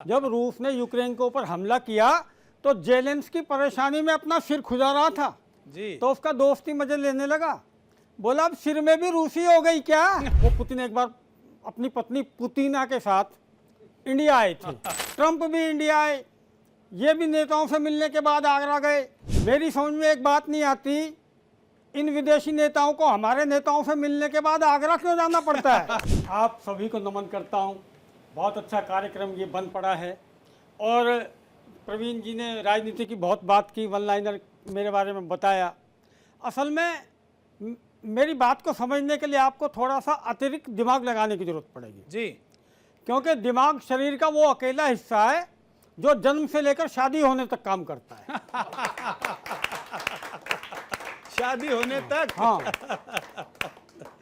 जब रूस ने यूक्रेन के ऊपर हमला किया तो जेलेंस्की परेशानी में अपना सिर खुजा रहा था जी। तो उसका दोस्त ही मजे लेने लगा, बोला अब सिर में भी रूसी हो गई क्या। वो पुतिन एक बार अपनी पत्नी पुतीना के साथ इंडिया आए थे, ट्रंप भी इंडिया आए, ये भी नेताओं से मिलने के बाद आगरा गए। मेरी समझ में एक बात नहीं आती, इन विदेशी नेताओं को हमारे नेताओं से मिलने के बाद आगरा क्यों जाना पड़ता है। आप सभी को नमन करता हूँ, बहुत अच्छा कार्यक्रम ये बन पड़ा है। और प्रवीण जी ने राजनीति की बहुत बात की, वन लाइनर मेरे बारे में बताया। असल में मेरी बात को समझने के लिए आपको थोड़ा सा अतिरिक्त दिमाग लगाने की जरूरत पड़ेगी जी। क्योंकि दिमाग शरीर का वो अकेला हिस्सा है जो जन्म से लेकर शादी होने तक काम करता है। शादी होने तक। हाँ,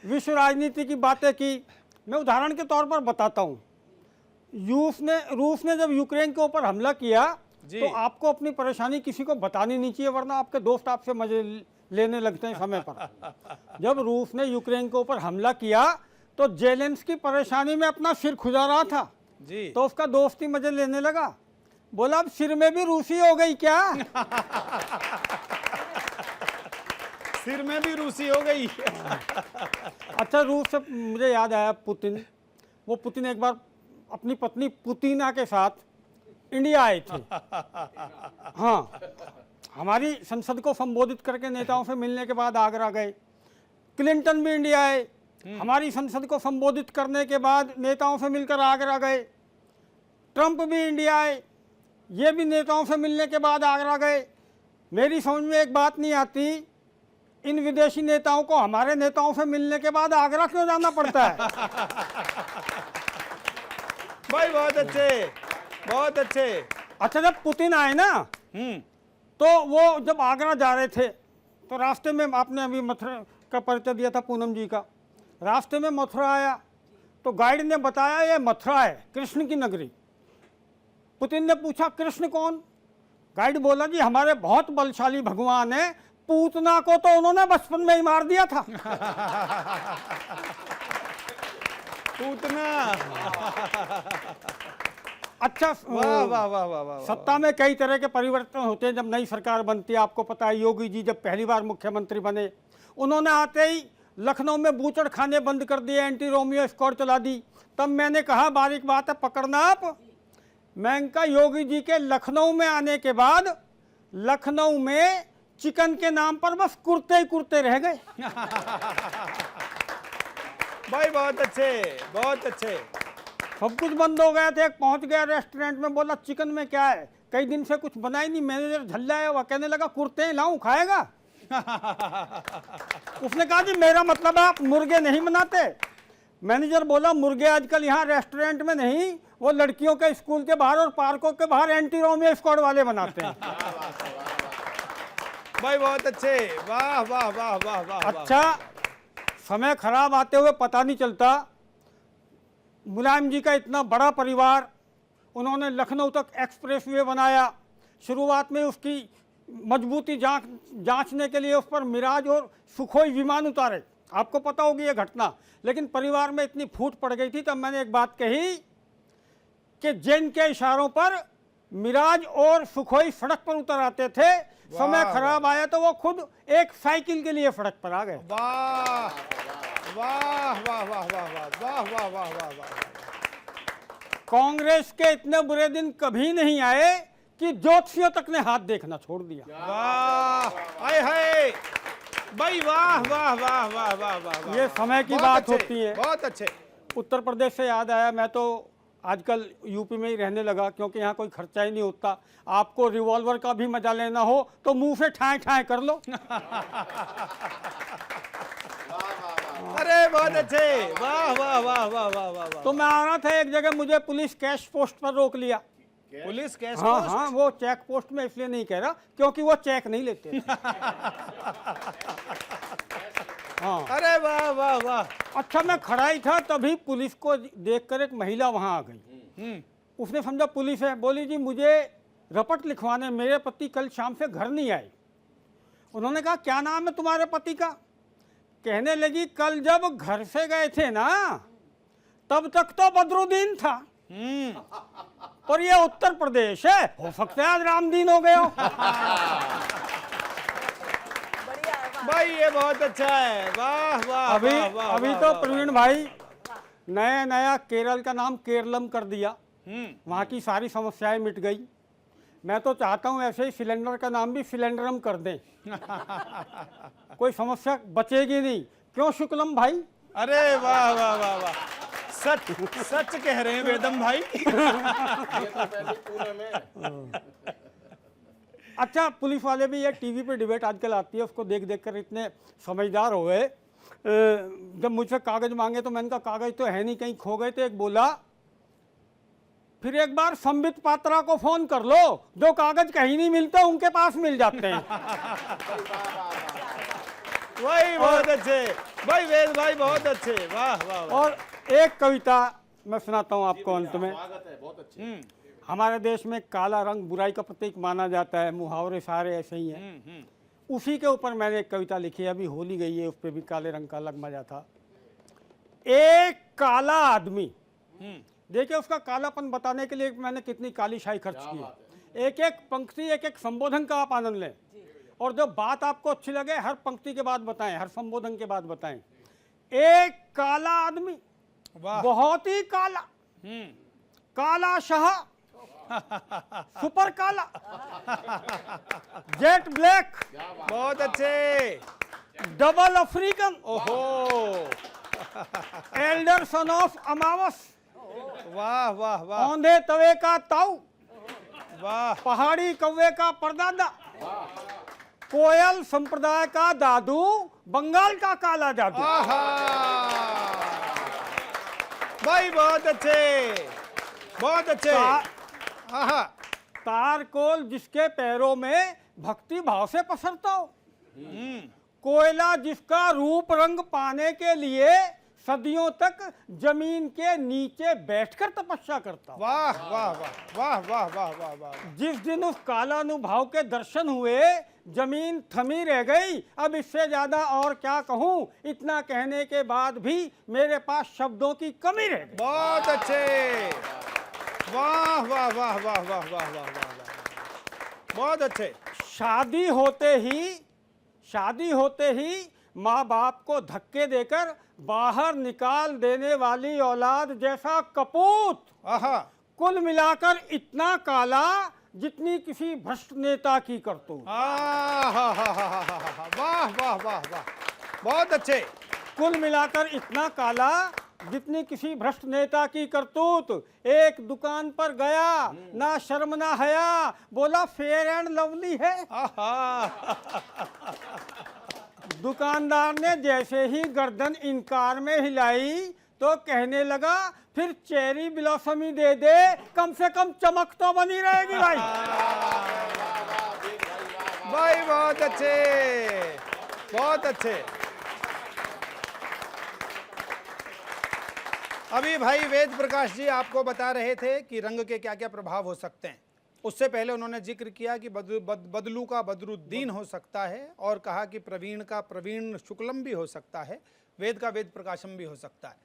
विश्व राजनीति की बातें की, मैं उदाहरण के तौर पर बताता हूँ। रूस ने जब यूक्रेन के ऊपर हमला किया तो आपको अपनी परेशानी किसी को बतानी नहीं चाहिए, वरना आपके दोस्त आपसे मजे लेने लगते हैं समय पर। जब रूस ने यूक्रेन के ऊपर हमला किया तो जेलेंस्की परेशानी में अपना सिर खुजा रहा था जी। तो उसका दोस्त ही मजे लेने लगा, बोला अब सिर में भी रूसी हो गई क्या। सिर में भी रूसी हो गई। अच्छा, रूस से मुझे याद आया पुतिन। वो पुतिन एक बार अपनी पत्नी पुतीना के साथ इंडिया आए थे। हाँ, हमारी संसद को संबोधित करके नेताओं से मिलने के बाद आगरा गए। क्लिंटन भी इंडिया आए, हमारी संसद को संबोधित करने के बाद नेताओं से मिलकर आगरा गए। ट्रंप भी इंडिया आए, ये भी नेताओं से मिलने के बाद आगरा गए। मेरी समझ में एक बात नहीं आती, इन विदेशी नेताओं को हमारे नेताओं से मिलने के बाद आगरा क्यों जाना पड़ता है। भाई बहुत अच्छे, बहुत अच्छे। अच्छा, जब पुतिन आए ना तो वो जब आगरा जा रहे थे तो रास्ते में, आपने अभी मथुरा का परिचय दिया था पूनम जी का, रास्ते में मथुरा आया तो गाइड ने बताया ये मथुरा है, कृष्ण की नगरी। पुतिन ने पूछा कृष्ण कौन। गाइड बोला जी हमारे बहुत बलशाली भगवान है, पूतना को तो उन्होंने बचपन में ही मार दिया था। पूतना। अच्छा, वाह वाह वाह वाह वाह। सत्ता में कई तरह के परिवर्तन होते हैं जब नई सरकार बनती है। आपको पता है योगी जी जब पहली बार मुख्यमंत्री बने, उन्होंने आते ही लखनऊ में बूचड़ खाने बंद कर दिए, एंटी रोमियो स्क्वाड चला दी। तब मैंने कहा बारीक बात है, पकड़ना आप। मैं कहा योगी जी के लखनऊ में आने के बाद लखनऊ में चिकन के नाम पर बस कुर्ते ही कुर्ते रह गए। भाई बहुत अच्छे, बहुत अच्छे। सब कुछ बंद हो गया था। एक पहुंच गया रेस्टोरेंट में, बोला चिकन में क्या है, कई दिन से कुछ बना ही नहीं। मैनेजर झल्ला है, वह कहने लगा कुर्ते लाऊं, खाएगा। उसने कहा जी मेरा मतलब है आप मुर्गे नहीं बनाते। मैनेजर बोला मुर्गे आजकल यहाँ रेस्टोरेंट में नहीं, वो लड़कियों के स्कूल के बाहर और पार्कों के बाहर एंटी रोमियो स्क्वाड वाले बनाते हैं। भाई बहुत अच्छे, वाह वाह वाह वाह वाह। अच्छा, समय खराब आते हुए पता नहीं चलता। मुलायम जी का इतना बड़ा परिवार, उन्होंने लखनऊ तक एक्सप्रेसवे बनाया। शुरुआत में उसकी मजबूती जांचने के लिए उस पर मिराज और सुखोई विमान उतारे, आपको पता होगी ये घटना। लेकिन परिवार में इतनी फूट पड़ गई थी, तब मैंने एक बात कही कि जिन के इशारों पर मिराज और सुखोई सड़क पर उतर आते थे, समय खराब आया तो वो खुद एक साइकिल के लिए सड़क पर आ गए। वाह वाह वाह वाह वाह वाह वाह वाह वाह वाह। कांग्रेस के इतने बुरे दिन कभी नहीं आए कि ज्योतिषियों तक ने हाथ देखना छोड़ दिया। वाह, हाय हाय, भाई वाह वाह वाह वाह वाह वाह। ये समय की बात होती है। बहुत अच्छे। उत्तर प्रदेश से याद आया, मैं तो आजकल यूपी में ही रहने लगा क्योंकि यहाँ कोई खर्चा ही नहीं होता। आपको रिवॉल्वर का भी मजा लेना हो तो मुंह से ठाए ठाए कर लो। अरे बहुत अच्छे, वाह वाह वाह वाह वाह वाह। तो मैं आ रहा था एक जगह, मुझे पुलिस कैश पोस्ट पर रोक लिया। पुलिस कैश हाँ पोस्ट? हाँ, वो चेक पोस्ट में इसलिए नहीं कह रहा क्योंकि वो चेक नहीं लेते। हाँ। अरे वाह वाह वाह। अच्छा, मैं खड़ा ही था तभी पुलिस को देखकर एक महिला वहां आ गई। उसने समझा पुलिस है, बोली जी मुझे रपट लिखवाने, मेरे पति कल शाम से घर नहीं आए। उन्होंने कहा क्या नाम है तुम्हारे पति का। कहने लगी कल जब घर से गए थे ना तब तक तो बदरुद्दीन था। पर ये उत्तर प्रदेश है, हो सकता है आज रामदीन हो गए हो। भाई ये बहुत अच्छा है, वाह वाह अभी वाह, वाह, अभी वाह, तो वाह, प्रवीण भाई नया नया केरल का नाम केरलम कर दिया, वहाँ की सारी समस्याएं मिट गई। मैं तो चाहता हूँ ऐसे ही सिलेंडर का नाम भी सिलेंडरम कर दें, कोई समस्या बचेगी नहीं। क्यों शुक्लम भाई? अरे वाह वाह वाह वाह, सच सच कह रहे हैं वेदम भाई। अच्छा, पुलिस वाले भी ये टीवी पे डिबेट आजकल आती है, उसको देख देख कर इतने समझदार हो गए। जब मुझसे कागज मांगे तो मैंने कहा कागज तो है नहीं, कहीं खो गए। तो एक बोला फिर एक बार संबित पात्रा को फोन कर लो, जो कागज कहीं नहीं मिलते उनके पास मिल जाते हैं। भाई बहुत अच्छे, भाई वेद भाई बहुत अच्छे, वाह वाह वाह। और एक कविता मैं सुनाता हूँ आपको अंत में। हमारे देश में काला रंग बुराई का प्रतीक माना जाता है, मुहावरे सारे ऐसे ही हैं। उसी के ऊपर मैंने एक कविता लिखी है, अभी होली गई है, उस पर भी काले रंग का अलग मजा था। एक काला आदमी, देखिए उसका कालापन बताने के लिए मैंने कितनी काली शाही खर्च की है। एक एक पंक्ति, एक एक संबोधन का आप आनंद लें, और जो बात आपको अच्छी लगे हर पंक्ति के बाद बताएं, हर संबोधन के बाद बताएं। एक काला आदमी, वाह, बहुत ही काला, काला शाह, सुपर काला, जेट ब्लैक, बहुत अच्छे, डबल अफ्रीकन, ओहो, एल्डर सन ऑफ अमावस, वाह वाह वाह औंधे तवे का ताऊ, वाह, पहाड़ी कौवे का परदादा, कोयल संप्रदाय का दादू, बंगाल का काला जादू। आहा, भाई बहुत अच्छे, बहुत अच्छे, आहा, तारकोल जिसके पैरों में भक्ति भाव से पसरता हो, कोयला जिसका रूप रंग पाने के लिए सदियों तक जमीन के नीचे बैठकर तपस्या करता हो। वाह वाह वाह वाह वाह वाह वाह वाह, जिस दिन उस कालानुभाव के दर्शन हुए जमीन थमी रह गई। अब इससे ज्यादा और क्या कहूं, इतना कहने के बाद भी मेरे पास शब्दों की कमी रह गई। बहुत अच्छे, वाह वाह वाह वाह वाह वाह वाह वाह वाह, बहुत अच्छे, शादी होते ही माँ बाप को धक्के देकर बाहर निकाल देने वाली औलाद जैसा कपूत, आहा, कुल मिलाकर इतना काला जितनी किसी भ्रष्ट नेता की करतूत। वाह वाह वाह वाह, बहुत अच्छे, कुल मिलाकर इतना काला जितनी किसी भ्रष्ट नेता की करतूत। एक दुकान पर गया, ना शर्म ना हया, बोला फेयर एंड लवली है। आहा, दुकानदार ने जैसे ही गर्दन इनकार में हिलाई तो कहने लगा फिर चेरी ब्लॉसमी दे दे, कम से कम चमक तो बनी रहेगी भाई। भाई बहुत अच्छे, बहुत अच्छे। अभी भाई वेद प्रकाश जी आपको बता रहे थे कि रंग के क्या क्या प्रभाव हो सकते हैं। उससे पहले उन्होंने जिक्र किया कि बदलू का बदरुद्दीन हो सकता है, और कहा कि प्रवीण का प्रवीण शुक्लम भी हो सकता है, वेद का वेद प्रकाशम भी हो सकता है,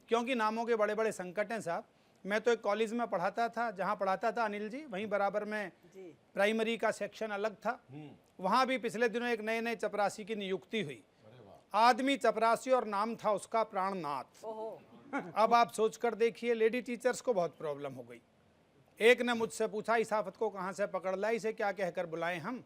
क्योंकि नामों के बड़े बड़े संकट हैं साहब। मैं तो एक कॉलेज में पढ़ाता था, जहाँ पढ़ाता था अनिल जी, वहीं बराबर में प्राइमरी का सेक्शन अलग था। वहाँ भी पिछले दिनों एक नए नए चपरासी की नियुक्ति हुई। आदमी चपरासी और नाम था उसका प्राणनाथ। अब आप सोच कर देखिए, लेडी टीचर्स को बहुत प्रॉब्लम हो गई। एक ने मुझसे पूछा इस आफत को कहाँ से पकड़ ला, इसे क्या कहकर बुलाएं हम?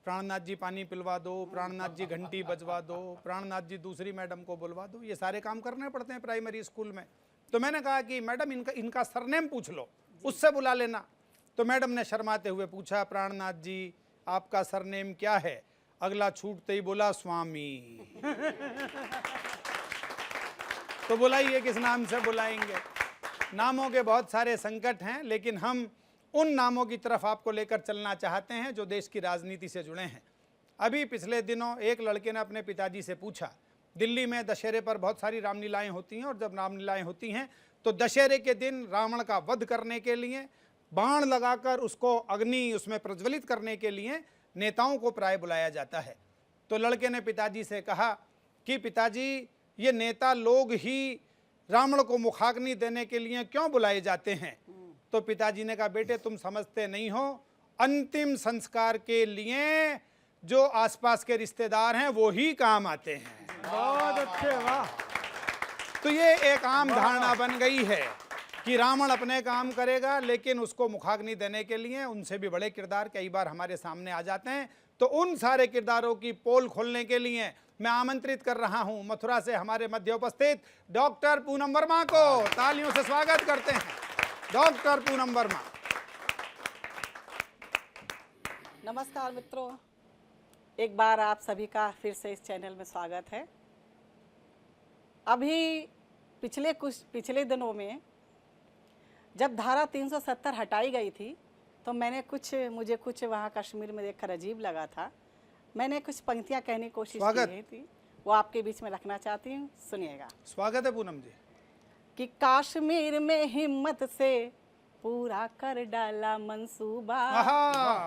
प्राणनाथ जी पानी पिलवा दो, प्राणनाथ जी घंटी बजवा दो, प्राणनाथ जी दूसरी मैडम को बुलवा दो, ये सारे काम करने पड़ते हैं प्राइमरी स्कूल में। तो मैंने कहा कि मैडम इनका सरनेम पूछ लो, उससे बुला लेना। तो मैडम ने शर्माते हुए पूछा, प्राणनाथ जी आपका सरनेम क्या है? अगला छूटते ही बोला स्वामी। तो बुलाइए, किस नाम से बुलाएंगे? नामों के बहुत सारे संकट हैं, लेकिन हम उन नामों की तरफ आपको लेकर चलना चाहते हैं जो देश की राजनीति से जुड़े हैं। अभी पिछले दिनों एक लड़के ने अपने पिताजी से पूछा, दिल्ली में दशहरे पर बहुत सारी रामलीलाएं होती हैं, और जब रामलीलाएं होती हैं तो दशहरे के दिन रावण का वध करने के लिए बाण लगाकर उसको अग्नि उसमें प्रज्वलित करने के लिए नेताओं को प्राय बुलाया जाता है। तो लड़के ने पिताजी से कहा कि पिताजी, ये नेता लोग ही रावण को मुखाग्नि देने के लिए क्यों बुलाए जाते हैं? तो पिताजी ने कहा, बेटे तुम समझते नहीं हो, अंतिम संस्कार के लिए जो आसपास के रिश्तेदार हैं वो ही काम आते हैं। बहुत अच्छे, वाह। तो ये एक आम धारणा बन गई है कि रावण अपने काम करेगा, लेकिन उसको मुखाग्नि देने के लिए उनसे भी बड़े किरदार कई बार हमारे सामने आ जाते हैं। तो उन सारे किरदारों की पोल खोलने के लिए मैं आमंत्रित कर रहा हूं मथुरा से हमारे मध्य उपस्थित डॉक्टर पूनम वर्मा को। तालियों से स्वागत करते हैं डॉक्टर पूनम वर्मा। नमस्कार मित्रों, एक बार आप सभी का फिर से इस चैनल में स्वागत है। अभी पिछले दिनों में जब धारा 370 हटाई गई थी तो मुझे कुछ वहाँ कश्मीर में देखकर अजीब लगा था। मैंने कुछ पंक्तियाँ कहने की कोशिश की थी, वो आपके बीच में रखना चाहती हूँ, सुनिएगा। स्वागत है पूनम जी। कि कश्मीर में हिम्मत से पूरा कर डाला मंसूबा,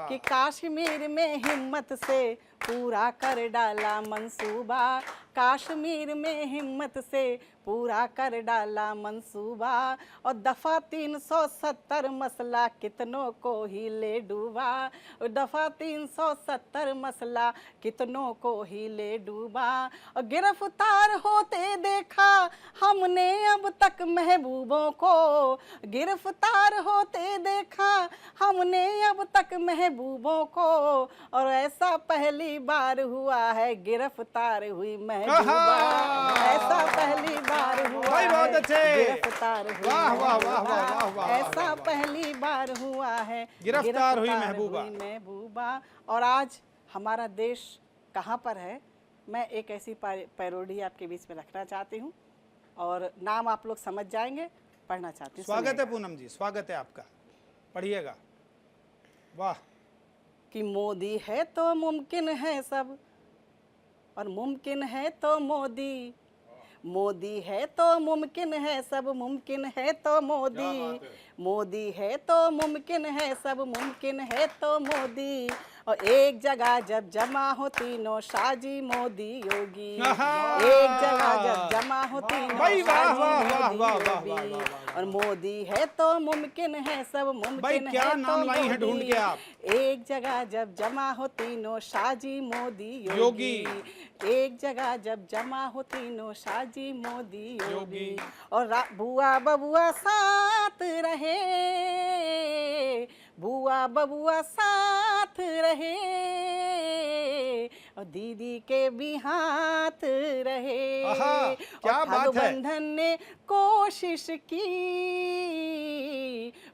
कि कश्मीर में हिम्मत से पूरा कर डाला मंसूबा, कश्मीर में हिम्मत से पूरा कर डाला मंसूबा, और दफ़ा 370 मसला कितनों को ही ले डूबा, और दफ़ा 370 मसला कितनों को ही ले डूबा, और गिरफ्तार होते देखा हमने अब तक महबूबों को, गिरफ्तार होते देखा हमने अब तक महबूबों को, और ऐसा पहली बार हुआ है गिरफ्तार हुई महबूबा, ऐसा पहली बार हुआ भाई बहुत है अच्छे। गिरफ्तार हुई वाह वाह वाह वाह वाह वाह। ऐसा पहली बार हुआ है गिरफ्तार हुई महबूबा। महबूबा। और आज हमारा देश कहाँ पर है, मैं एक ऐसी पैरोडी आपके बीच में रखना चाहती हूँ और नाम आप लोग समझ जाएंगे, पढ़ना चाहती हूँ। स्वागत है पूनम जी, स्वागत है आपका, पढ़िएगा। वाह। कि मोदी है तो मुमकिन है सब, और मुमकिन है तो मोदी, मोदी है तो मुमकिन है सब, मुमकिन है तो मोदी, मोदी है तो मुमकिन है सब, मुमकिन है तो मोदी, और एक जगह जब जमा हो तीनों शाहजी मोदी योगी, एक जगह जब जमा हो तीनों शाहजी मोदी योगी, और मोदी है तो मुमकिन है सब, मुमकिन है तो मोदी, एक जगह जब जमा हो तीनों शाहजी मोदी योगी, एक जगह जब जमा हो तीनों शाहजी मोदी योगी, और बुआ बबुआ साथ रहे, बुआ बबुआ साथ रहे, और दीदी के भी हाथ रहे, क्या बात है। बंधन ने कोशिश की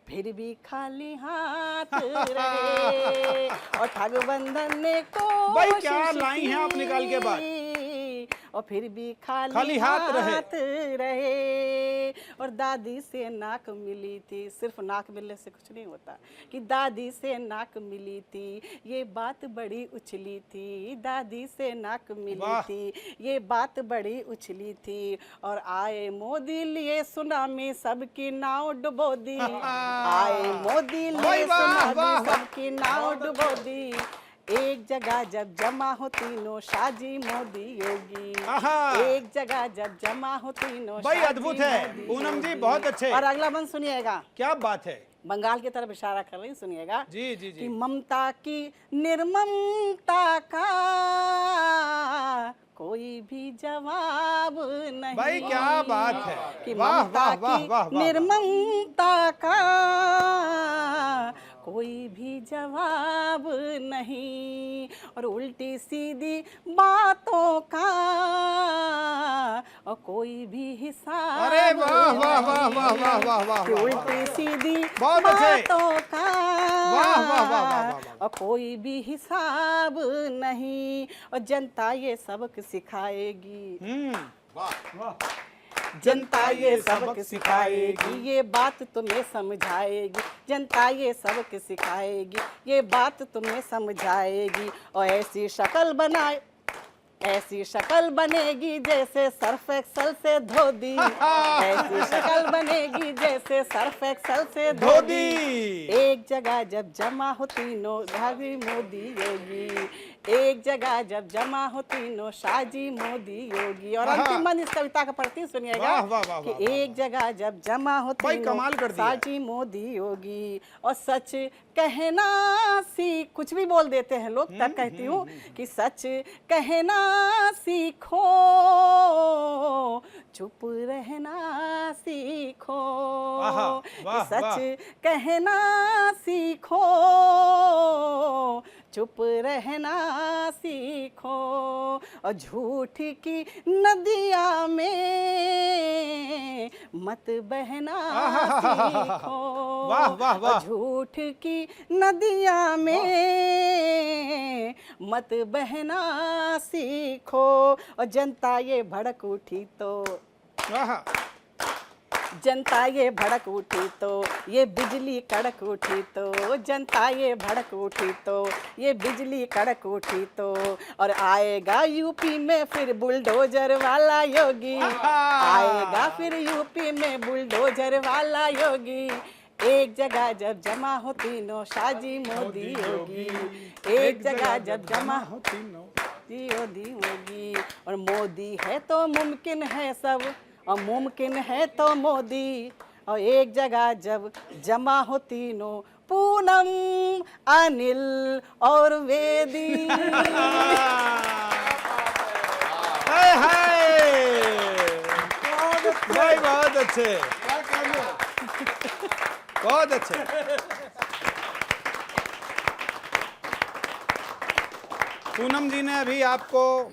फिर भी खाली हाथ रहे, और ठग बंधन ने भाई कोशिश क्या लाइन है आप निकाल के बाद, और फिर भी खाली हाथ रहे, और दादी से नाक मिली थी, सिर्फ नाक मिलने से कुछ नहीं होता, कि दादी से नाक मिली थी ये बात बड़ी उछली थी, दादी से नाक मिली थी ये बात बड़ी उछली थी, और आए मोदी लिए सुनामी सबकी नाव डुबो दी, आए मोदी लिए सुनामी सबकी नाव डुबो दी, एक जगह जब जमा हो तीनों शाहजी मोदी योगी, एक जगह जब जमा हो तीनों। भाई अद्भुत है पूनम जी, बहुत अच्छे। और अगला बंद सुनिएगा, क्या बात है। बंगाल की तरफ इशारा कर रही, सुनिएगा। जी जी जी। कि ममता की निर्ममता का कोई भी जवाब नहीं, भाई क्या बात है। कि वाह ममता वाह वाह की वाह। निर्ममता का कोई भी जवाब नहीं, और उल्टी सीधी बातों का और कोई भी हिसाब, अरे वाह वाह वाह वाह वाह वाह वाह। उल्टी सीधी बहुत अच्छे। बातों का वाह वाह वाह वाह वाह। और कोई भी हिसाब नहीं, और जनता ये सबक सिखाएगी, जनता ये सबक सिखाएगी, ये बात तुम्हें समझाएगी, जनता ये सबक सिखाएगी, ये बात तुम्हें समझाएगी, और ऐसी शक्ल बनाए, ऐसी शक्ल बनेगी जैसे सर्फ एक्सल से धो दी, ऐसी शक्ल बनेगी जैसे सर्फ एक्सल से धो दी। एक जगह जब जमा हो तीनों भाभी मोदी योगी, एक जगह जब जमा हो तीनों शाहजी मोदी योगी। और अंतिम मन इस कविता का पढ़ती सुनिएगा वाह, वाह, वाह, कि वाह, एक जगह जब जमा हो भाई तीनों कमाल कर दिया। शाहजी मोदी योगी। और सच कहना सीख, कुछ भी बोल देते हैं लोग, तब कहती हूँ कि सच कहना सीखो, चुप रहना सीखो, आहा, कि वाह, सच वाह। कहना सीखो, चुप रहना सीखो। और झूठ की नदिया में मत बहना सीखो, वाह, वाह, वाह। और झूठ की नदिया में मत बहना सीखो। और जनता ये भड़क उठी तो, आहा, जनता ये भड़क उठी तो ये बिजली कड़क उठी तो, जनता ये भड़क उठी तो ये बिजली कड़क उठी तो। और आएगा यूपी में फिर बुलडोजर वाला योगी, आएगा फिर यूपी में बुलडोजर वाला योगी। एक जगह जब जमा हो तीनों शाहजी मोदी योगी, एक जगह जब जमा हो मोदी होगी। और मोदी है तो मुमकिन है सब, और मुमकिन है तो मोदी। और एक जगह जब जमा हो तीनों पूनम, अनिल और वेदी। हाय हाय, भाई बहुत अच्छे, बहुत अच्छे। पूनम जी ने अभी आपको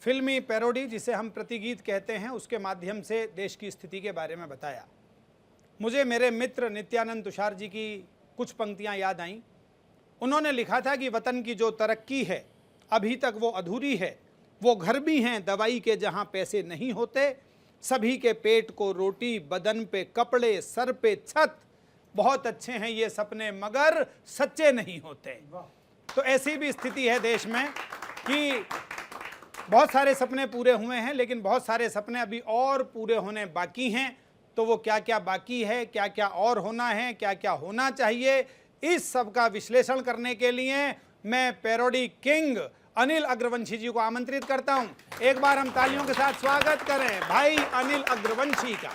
फिल्मी पैरोडी, जिसे हम प्रतिगीत कहते हैं, उसके माध्यम से देश की स्थिति के बारे में बताया। मुझे मेरे मित्र नित्यानंद तुषार जी की कुछ पंक्तियां याद आईं। उन्होंने लिखा था कि वतन की जो तरक्की है अभी तक वो अधूरी है, वो घर भी हैं दवाई के जहां पैसे नहीं होते, सभी के पेट को रोटी, बदन पे कपड़े, सर पे छत, बहुत अच्छे हैं ये सपने मगर सच्चे नहीं होते। तो ऐसी भी स्थिति है देश में कि बहुत सारे सपने पूरे हुए हैं, लेकिन बहुत सारे सपने अभी और पूरे होने बाकी हैं। तो वो क्या क्या बाकी है, क्या क्या और होना है, क्या क्या होना चाहिए, इस सब का विश्लेषण करने के लिए मैं पैरोडी किंग अनिल अग्रवंशी जी को आमंत्रित करता हूं। एक बार हम तालियों के साथ स्वागत करें भाई अनिल अग्रवंशी का।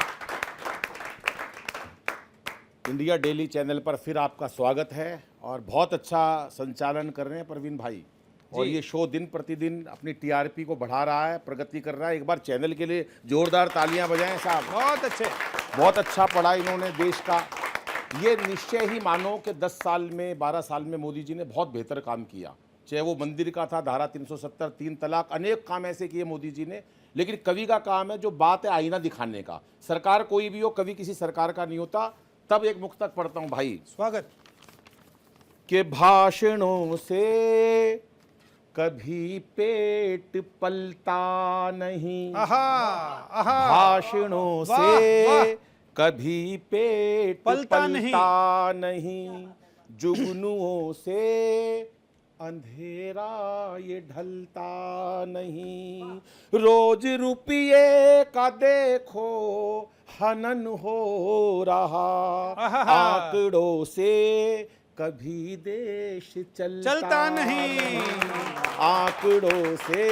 इंडिया डेली चैनल पर फिर आपका स्वागत है और बहुत अच्छा संचालन कर रहे हैं प्रवीण भाई। और ये शो दिन प्रतिदिन अपनी टीआरपी को बढ़ा रहा है, प्रगति कर रहा है। एक बार चैनल के लिए जोरदार तालियां बजाएं साहब। बहुत अच्छे, बहुत अच्छा पढ़ा इन्होंने देश का। ये निश्चय ही मानो कि 10 साल में 12 साल में मोदी जी ने बहुत बेहतर काम किया। चाहे वो मंदिर का था, धारा 370, 3 तलाक, अनेक काम ऐसे किए मोदी जी ने। लेकिन कवि का काम है, जो बात है आईना दिखाने का। सरकार कोई भी हो, कवि किसी सरकार का नहीं होता। तब एक मुक्तक पढ़ता हूँ भाई। स्वागत। के भाषणों से कभी पेट पलता नहीं, आहा, आहा, भाषणों वाह, से वाह। कभी पेट पलता पलता नहीं, जुगनुओं से अंधेरा ये ढलता नहीं। रोज रुपये का देखो हनन हो रहा, आहा। आंकड़ों से कभी देश चलता नहीं। आंकड़ों से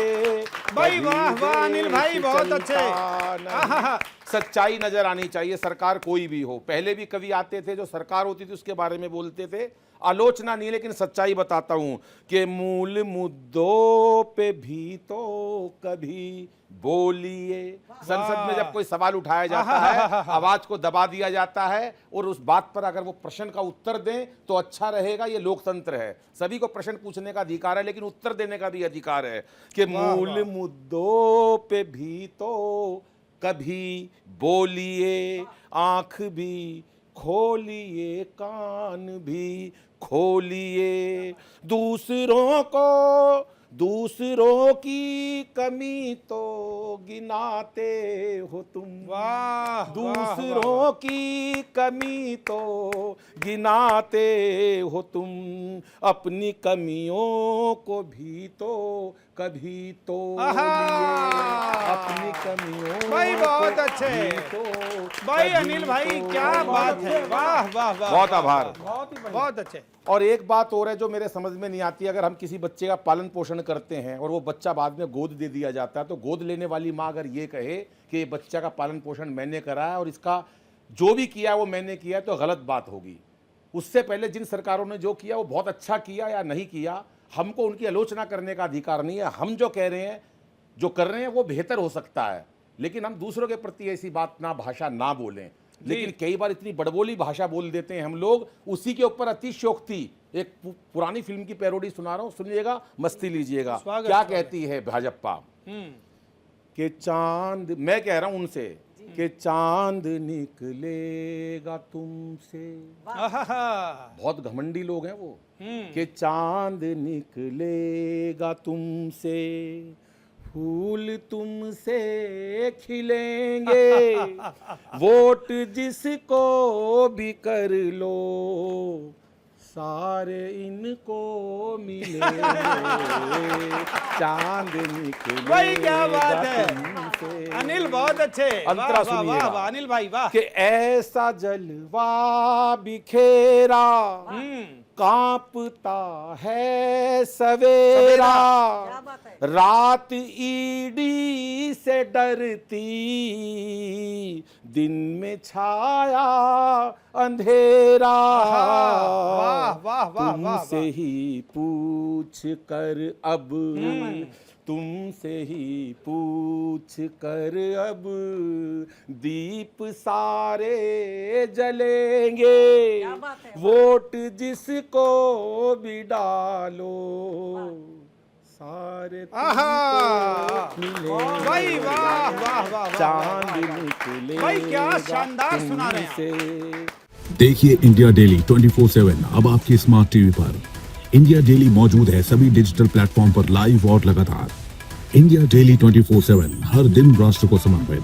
भाई कभी वाह, वाह, अनिल भाई, देश बहुत अच्छे। चलता नहीं। आहा। सच्चाई नजर आनी चाहिए, सरकार कोई भी हो। पहले भी कवि आते थे, जो सरकार होती थी उसके बारे में बोलते थे। आलोचना नहीं, लेकिन सच्चाई बताता हूं कि मूल मुद्दों पे भी तो कभी बोलिए। संसद में जब कोई सवाल उठाया जाता है, आवाज को दबा दिया जाता है, और उस बात पर अगर वो प्रश्न का उत्तर दें तो अच्छा रहेगा। ये लोकतंत्र है, सभी को प्रश्न पूछने का अधिकार है, लेकिन उत्तर देने का भी अधिकार है। कि मूल मुद्दों पे भी तो कभी बोलिए, आंख भी खोलिए, कान भी खोलिए। दूसरों की कमी तो गिनाते हो तुम। वाह, दूसरों की कमी तो गिनाते हो तुम, अपनी कमियों को भी तो कभी तो आहा! लिए अपनी कमियों भाई बहुत को अच्छे भी तो भाई कभी अनिल भाई तो क्या बात है, वाह वाह वाह, बहुत आभार। बहुत ही बढ़िया। बहुत अच्छे। और एक बात और है जो मेरे समझ में नहीं आती, अगर हम किसी बच्चे का पालन पोषण करते हैं और वो बच्चा बाद में गोद दे दिया जाता है, तो गोद लेने वाली माँ अगर ये कहे कि ये बच्चा का पालन पोषण मैंने करा है और इसका जो भी किया वो मैंने किया, तो गलत बात होगी। उससे पहले जिन सरकारों ने जो किया वो बहुत अच्छा किया या नहीं किया, हमको उनकी आलोचना करने का अधिकार नहीं है। हम जो कह रहे हैं, जो कर रहे हैं वो बेहतर हो सकता है, लेकिन हम दूसरों के प्रति ऐसी बात ना, भाषा ना बोलें। लेकिन कई बार इतनी बड़बोली भाषा बोल देते हैं हम लोग, उसी के ऊपर अतिशयोक्ति। एक पुरानी फिल्म की पैरोडी सुना रहा हूं, सुनिएगा, मस्ती लीजिएगा। क्या कहती है भाजपा कि चांद, मैं कह रहा हूं उनसे कि चांद निकलेगा तुमसे, आहा, बहुत घमंडी लोग हैं वो, कि चांद निकलेगा तुमसे, फूल तुमसे खिलेंगे, वोट जिसको भी कर लो, सारे इनको मिलेंगे, चांद निकलेगा भाई क्या बात है तुमसे। अनिल, बहुत अच्छे, अंतरा वाह, वाह, सुनिएगा। वाह, वाह, अनिल भाई वाह। कि ऐसा जलवा बिखेरा, कांपता है सवेरा, रात ईडी से डरती, दिन में छाया अंधेरा, वाह, वाह, वाह, वाह, तुमसे ही पूछ कर अब, तुमसे ही पूछ कर अब, दीप सारे जलेंगे, वोट जिसको भी डालो, सारे आहा, तुमको मिलेंगे, भाई वाह वाह वाह, वाह, चांद निकलेगा भाई क्या शानदार सुना रहे हैं तुमसे। देखिए इंडिया डेली 24/7 अब आपके स्मार्ट टीवी पर। इंडिया डेली मौजूद है सभी डिजिटल प्लेटफॉर्म पर लाइव और लगातार। इंडिया डेली 24/7 हर दिन राष्ट्र को समर्पित।